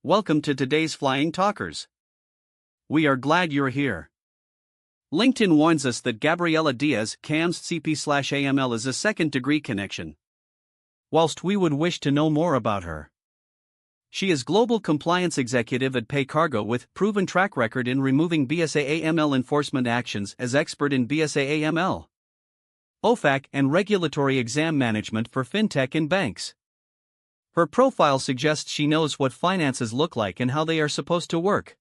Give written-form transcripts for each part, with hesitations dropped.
welcome to today's Flying Talkers. We are glad you're here. LinkedIn warns us that Gabriela Diaz CAM's CP/AML is a second-degree connection. Whilst we would wish to know more about her. She is Global Compliance Executive at PayCargo with proven track record in removing BSA/AML enforcement actions as expert in BSA/AML, OFAC and regulatory exam management for fintech and banks. Her profile suggests she knows what finances look like and how they are supposed to work.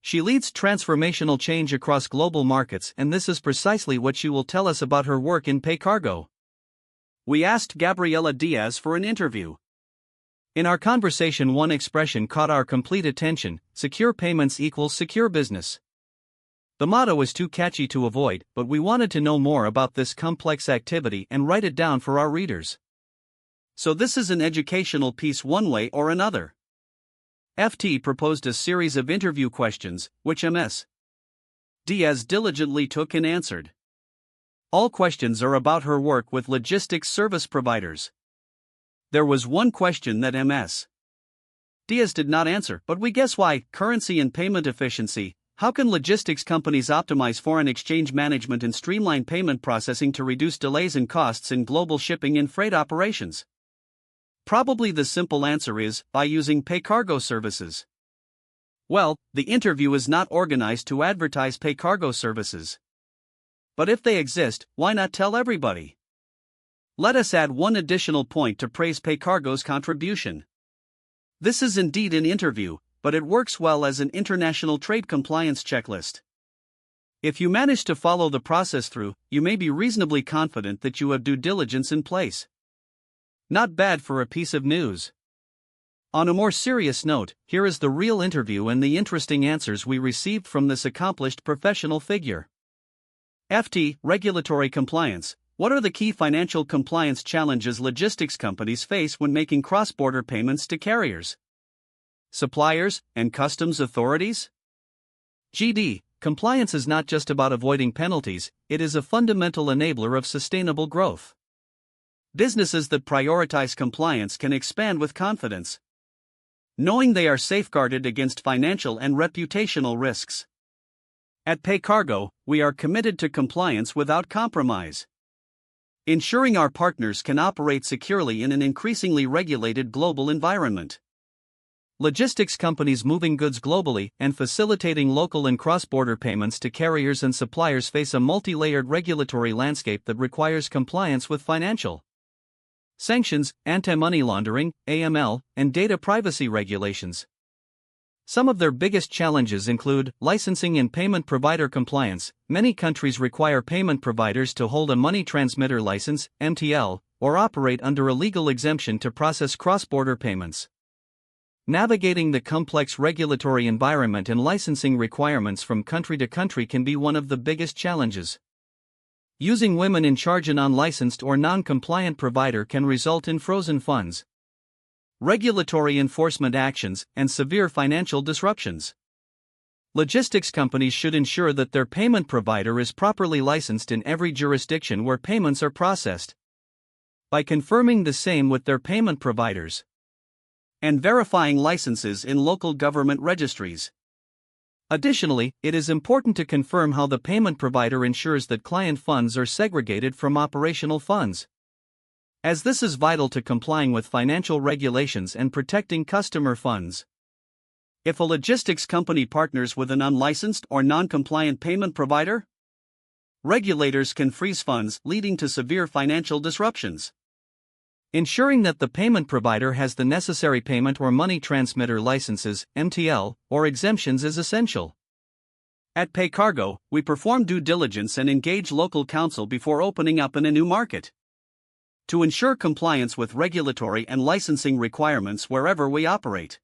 She leads transformational change across global markets, and this is precisely what she will tell us about her work in PayCargo. We asked Gabriela Diaz for an interview. In our conversation, one expression caught our complete attention: secure payments equals secure business. The motto is too catchy to avoid, but we wanted to know more about this complex activity and write it down for our readers. So this is an educational piece one way or another. FT proposed a series of interview questions, which Ms. Diaz diligently took and answered. All questions are about her work with logistics service providers. There was one question that Ms. Diaz did not answer, but we guess why: currency and payment efficiency. How can logistics companies optimize foreign exchange management and streamline payment processing to reduce delays and costs in global shipping and freight operations? Probably the simple answer is by using PayCargo services. Well, the interview is not organized to advertise PayCargo services. But if they exist, why not tell everybody? Let us add one additional point to praise PayCargo's contribution. This is indeed an interview, but it works well as an international trade compliance checklist. If you manage to follow the process through, you may be reasonably confident that you have due diligence in place. Not bad for a piece of news. On a more serious note, here is the real interview and the interesting answers we received from this accomplished professional figure. FT, regulatory compliance. What are the key financial compliance challenges logistics companies face when making cross-border payments to carriers, suppliers, and customs authorities? GD, compliance is not just about avoiding penalties, it is a fundamental enabler of sustainable growth. Businesses that prioritize compliance can expand with confidence, knowing they are safeguarded against financial and reputational risks. At PayCargo, we are committed to compliance without compromise, ensuring our partners can operate securely in an increasingly regulated global environment. Logistics companies moving goods globally and facilitating local and cross-border payments to carriers and suppliers face a multi-layered regulatory landscape that requires compliance with financial sanctions, anti-money laundering, AML, and data privacy regulations. Some of their biggest challenges include licensing and payment provider compliance. Many countries require payment providers to hold a money transmitter license, MTL, or operate under a legal exemption to process cross-border payments. Navigating the complex regulatory environment and licensing requirements from country to country can be one of the biggest challenges. Using women in charge an unlicensed or non-compliant provider can result in frozen funds, regulatory enforcement actions, and severe financial disruptions. Logistics companies should ensure that their payment provider is properly licensed in every jurisdiction where payments are processed, by confirming the same with their payment providers and verifying licenses in local government registries. Additionally, it is important to confirm how the payment provider ensures that client funds are segregated from operational funds, as this is vital to complying with financial regulations and protecting customer funds. If a logistics company partners with an unlicensed or non-compliant payment provider, regulators can freeze funds, leading to severe financial disruptions. Ensuring that the payment provider has the necessary payment or money transmitter licenses, MTL, or exemptions is essential. At PayCargo, we perform due diligence and engage local counsel before opening up in a new market, to ensure compliance with regulatory and licensing requirements wherever we operate.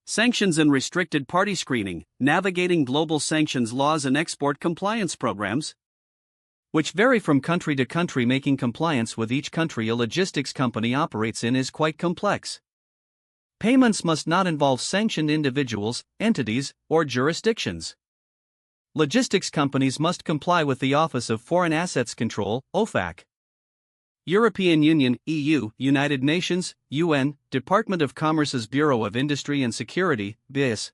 Sanctions and restricted party screening, navigating global sanctions laws and export compliance programs, which vary from country to country, making compliance with each country a logistics company operates in is quite complex. Payments must not involve sanctioned individuals, entities, or jurisdictions. Logistics companies must comply with the Office of Foreign Assets Control, OFAC. European Union, EU, United Nations, UN, Department of Commerce's Bureau of Industry and Security, BIS,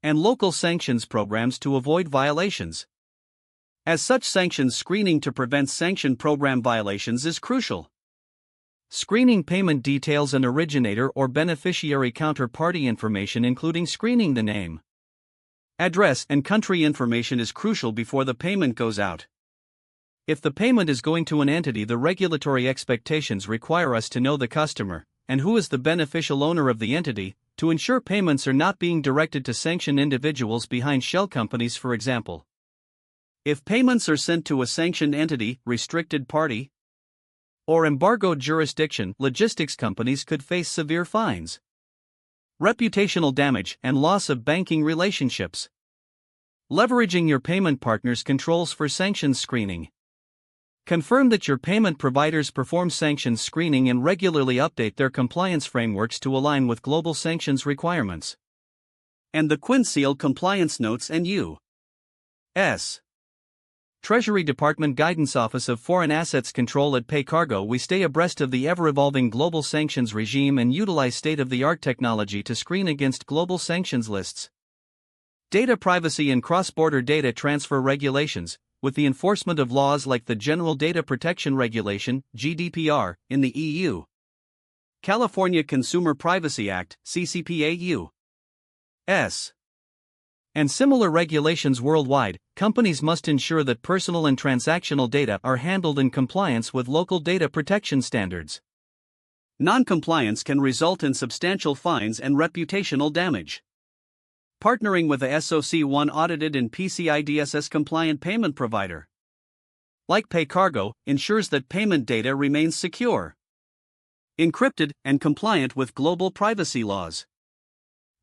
and local sanctions programs to avoid violations. As such, sanctions screening to prevent sanction program violations is crucial. Screening payment details and originator or beneficiary counterparty information, including screening the name, address, and country information, is crucial before the payment goes out. If the payment is going to an entity, the regulatory expectations require us to know the customer and who is the beneficial owner of the entity, to ensure payments are not being directed to sanctioned individuals behind shell companies, for example. If payments are sent to a sanctioned entity, restricted party, or embargoed jurisdiction, logistics companies could face severe fines, reputational damage, and loss of banking relationships. Leveraging your payment partner's controls for sanctions screening. Confirm that your payment providers perform sanctions screening and regularly update their compliance frameworks to align with global sanctions requirements. And the Quinseal Compliance Notes and U.S. Treasury Department Guidance Office of Foreign Assets Control at PayCargo. We stay abreast of the ever-evolving global sanctions regime and utilize state-of-the-art technology to screen against global sanctions lists. Data privacy and cross-border data transfer regulations, with the enforcement of laws like the General Data Protection Regulation, GDPR, in the EU. California Consumer Privacy Act, CCPA U.S. and similar regulations worldwide. Companies must ensure that personal and transactional data are handled in compliance with local data protection standards. Non-compliance can result in substantial fines and reputational damage. Partnering with a SOC 1 audited and PCI DSS compliant payment provider, like PayCargo, ensures that payment data remains secure, encrypted, and compliant with global privacy laws.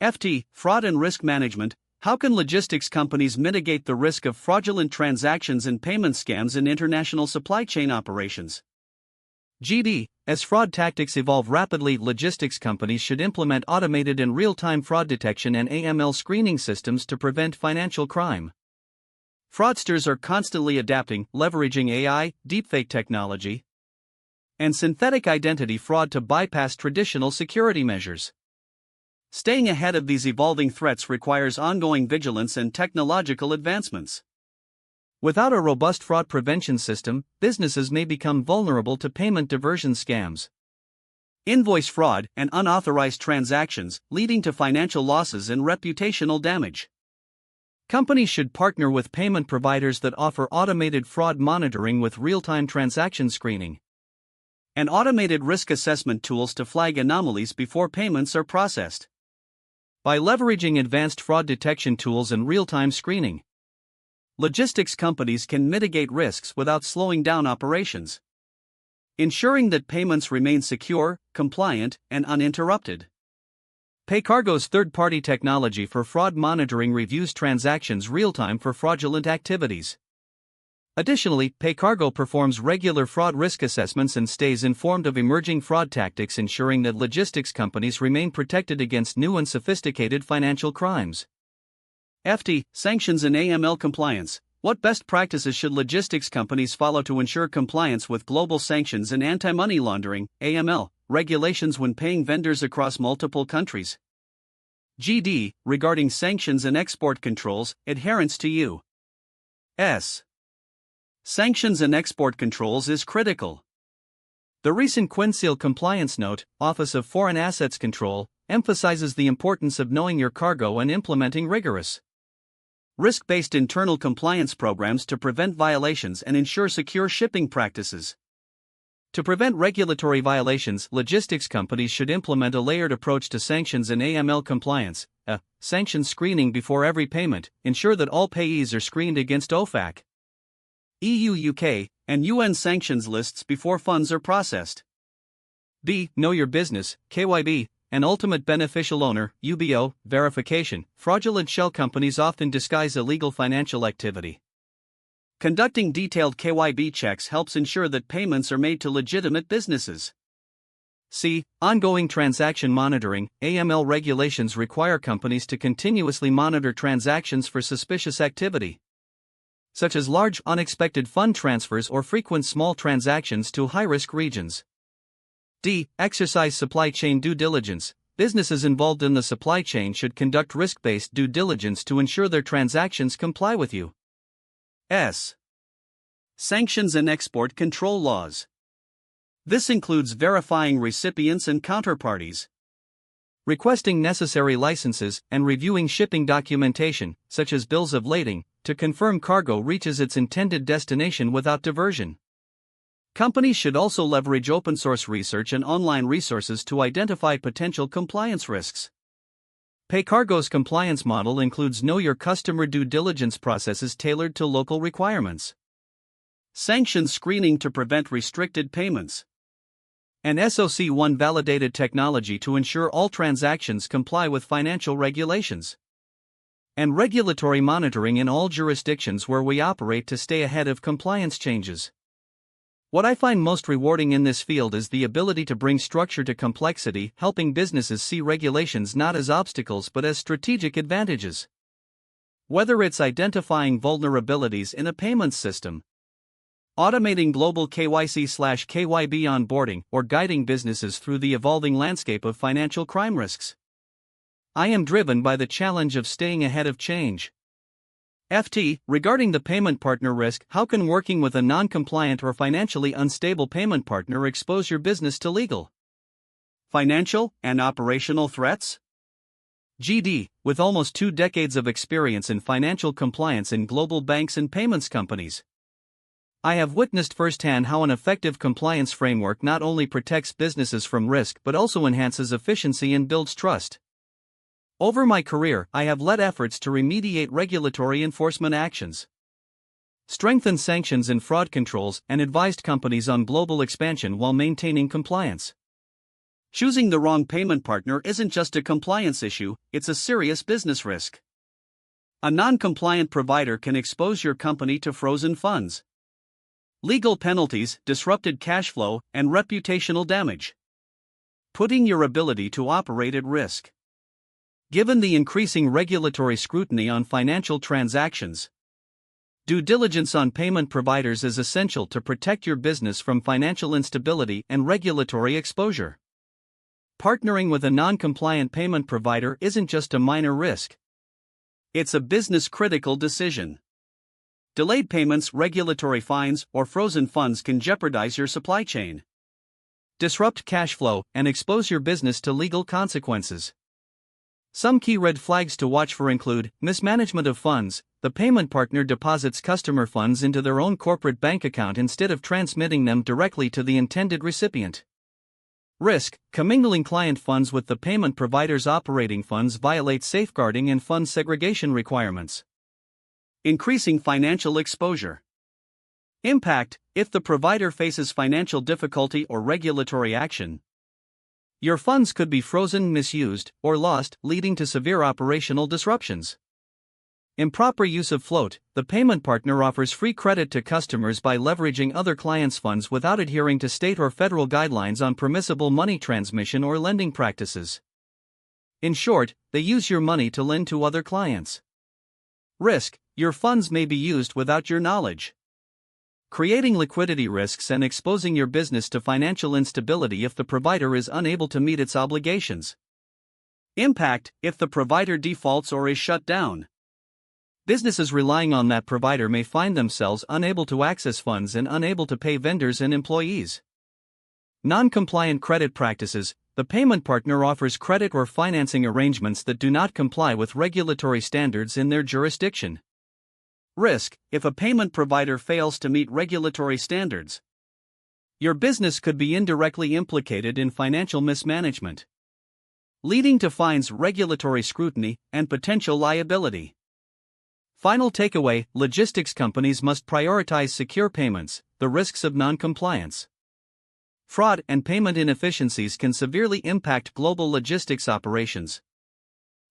FT, Fraud and Risk Management. How can logistics companies mitigate the risk of fraudulent transactions and payment scams in international supply chain operations? GD, as fraud tactics evolve rapidly, logistics companies should implement automated and real-time fraud detection and AML screening systems to prevent financial crime. Fraudsters are constantly adapting, leveraging AI, deepfake technology, and synthetic identity fraud to bypass traditional security measures. Staying ahead of these evolving threats requires ongoing vigilance and technological advancements. Without a robust fraud prevention system, businesses may become vulnerable to payment diversion scams, invoice fraud, and unauthorized transactions, leading to financial losses and reputational damage. Companies should partner with payment providers that offer automated fraud monitoring with real-time transaction screening and automated risk assessment tools to flag anomalies before payments are processed. By leveraging advanced fraud detection tools and real-time screening, logistics companies can mitigate risks without slowing down operations, ensuring that payments remain secure, compliant, and uninterrupted. PayCargo's third-party technology for fraud monitoring reviews transactions real-time for fraudulent activities. Additionally, PayCargo performs regular fraud risk assessments and stays informed of emerging fraud tactics, ensuring that logistics companies remain protected against new and sophisticated financial crimes. FT, Sanctions and AML Compliance. What best practices should logistics companies follow to ensure compliance with global sanctions and anti-money laundering (AML) regulations when paying vendors across multiple countries? GD, regarding sanctions and export controls, adherence to U.S. sanctions and export controls is critical. The recent Quinseal Compliance Note, Office of Foreign Assets Control, emphasizes the importance of knowing your cargo and implementing rigorous, risk-based internal compliance programs to prevent violations and ensure secure shipping practices. To prevent regulatory violations, logistics companies should implement a layered approach to sanctions and AML compliance. Sanctions screening before every payment. Ensure that all payees are screened against OFAC, EU, UK, and UN sanctions lists before funds are processed. B. Know your business, KYB, and ultimate beneficial owner, UBO, verification. Fraudulent shell companies often disguise illegal financial activity. Conducting detailed KYB checks helps ensure that payments are made to legitimate businesses. C. Ongoing transaction monitoring. AML regulations require companies to continuously monitor transactions for suspicious activity. such as large unexpected fund transfers or frequent small transactions to high-risk regions. D. Exercise supply chain due diligence. Businesses involved in the supply chain should conduct risk-based due diligence to ensure their transactions comply with U.S. sanctions and export control laws. This includes verifying recipients and counterparties, requesting necessary licenses, and reviewing shipping documentation, such as bills of lading, to confirm cargo reaches its intended destination without diversion. Companies should also leverage open-source research and online resources to identify potential compliance risks. PayCargo's compliance model includes Know Your Customer due diligence processes tailored to local requirements, sanctions screening to prevent restricted payments, and SOC 1 validated technology to ensure all transactions comply with financial regulations, and regulatory monitoring in all jurisdictions where we operate to stay ahead of compliance changes. What I find most rewarding in this field is the ability to bring structure to complexity, helping businesses see regulations not as obstacles but as strategic advantages. Whether it's identifying vulnerabilities in a payments system, automating global KYC/KYB onboarding, or guiding businesses through the evolving landscape of financial crime risks, I am driven by the challenge of staying ahead of change. FT, regarding the payment partner risk, how can working with a non-compliant or financially unstable payment partner expose your business to legal, financial, and operational threats? GD, with almost 2 decades of experience in financial compliance in global banks and payments companies, I have witnessed firsthand how an effective compliance framework not only protects businesses from risk but also enhances efficiency and builds trust. Over my career, I have led efforts to remediate regulatory enforcement actions, strengthened sanctions and fraud controls, and advised companies on global expansion while maintaining compliance. Choosing the wrong payment partner isn't just a compliance issue, it's a serious business risk. A non-compliant provider can expose your company to frozen funds, legal penalties, disrupted cash flow, and reputational damage, putting your ability to operate at risk. Given the increasing regulatory scrutiny on financial transactions, due diligence on payment providers is essential to protect your business from financial instability and regulatory exposure. Partnering with a non-compliant payment provider isn't just a minor risk. It's a business-critical decision. Delayed payments, regulatory fines, or frozen funds can jeopardize your supply chain, disrupt cash flow, and expose your business to legal consequences. Some key red flags to watch for include mismanagement of funds. The payment partner deposits customer funds into their own corporate bank account instead of transmitting them directly to the intended recipient. Risk: commingling client funds with the payment provider's operating funds violates safeguarding and fund segregation requirements. Increasing financial exposure. Impact: if the provider faces financial difficulty or regulatory action, your funds could be frozen, misused, or lost, leading to severe operational disruptions. Improper use of float: the payment partner offers free credit to customers by leveraging other clients' funds without adhering to state or federal guidelines on permissible money transmission or lending practices. In short, they use your money to lend to other clients. Risk: your funds may be used without your knowledge, creating liquidity risks and exposing your business to financial instability if the provider is unable to meet its obligations. Impact: if the provider defaults or is shut down, businesses relying on that provider may find themselves unable to access funds and unable to pay vendors and employees. Non-compliant credit practices: the payment partner offers credit or financing arrangements that do not comply with regulatory standards in their jurisdiction. Risk: if a payment provider fails to meet regulatory standards, your business could be indirectly implicated in financial mismanagement, leading to fines, regulatory scrutiny, and potential liability. Final takeaway: logistics companies must prioritize secure payments. The risks of non-compliance, fraud, and payment inefficiencies can severely impact global logistics operations.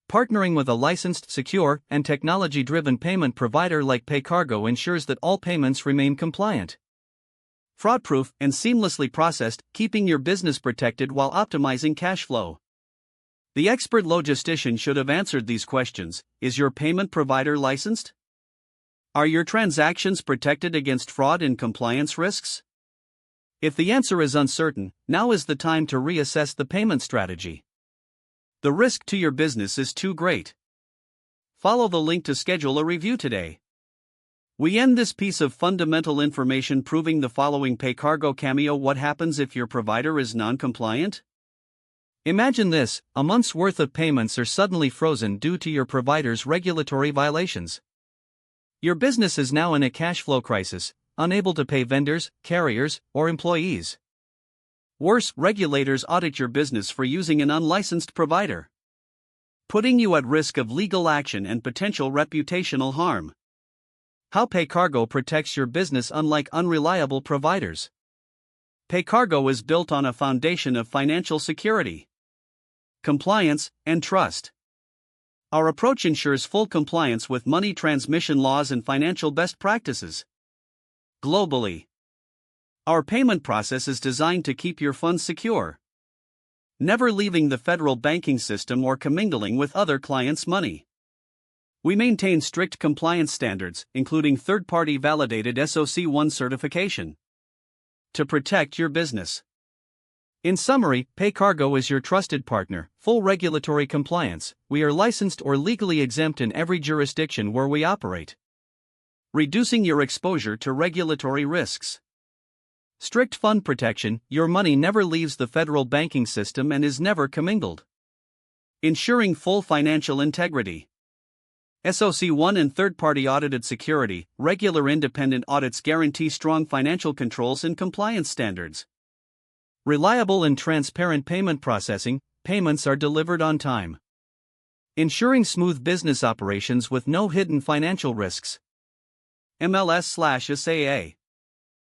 Partnering with a licensed, secure, and technology-driven payment provider like PayCargo ensures that all payments remain compliant, fraud-proof, and seamlessly processed, keeping your business protected while optimizing cash flow. The expert logistician should have answered these questions. Is your payment provider licensed? Are your transactions protected against fraud and compliance risks? If the answer is uncertain, now is the time to reassess the payment strategy. The risk to your business is too great. Follow the link to schedule a review today. We end this piece of fundamental information proving the following PayCargo cameo. What happens if your provider is non-compliant? Imagine this: a month's worth of payments are suddenly frozen due to your provider's regulatory violations. Your business is now in a cash flow crisis, unable to pay vendors, carriers, or employees. Worse, regulators audit your business for using an unlicensed provider, putting you at risk of legal action and potential reputational harm. How PayCargo protects your business unlike unreliable providers. PayCargo is built on a foundation of financial security, compliance, and trust. Our approach ensures full compliance with money transmission laws and financial best practices globally. Our payment process is designed to keep your funds secure, never leaving the federal banking system or commingling with other clients' money. We maintain strict compliance standards, including third-party validated SOC 1 certification, to protect your business. In summary, PayCargo is your trusted partner, full regulatory compliance. We are licensed or legally exempt in every jurisdiction where we operate, reducing your exposure to regulatory risks. Strict fund protection: your money never leaves the federal banking system and is never commingled, ensuring full financial integrity. SOC 1 and third-party audited security. Regular independent audits guarantee strong financial controls and compliance standards. Reliable and transparent payment processing. Payments are delivered on time, ensuring smooth business operations with no hidden financial risks. MLS/SAA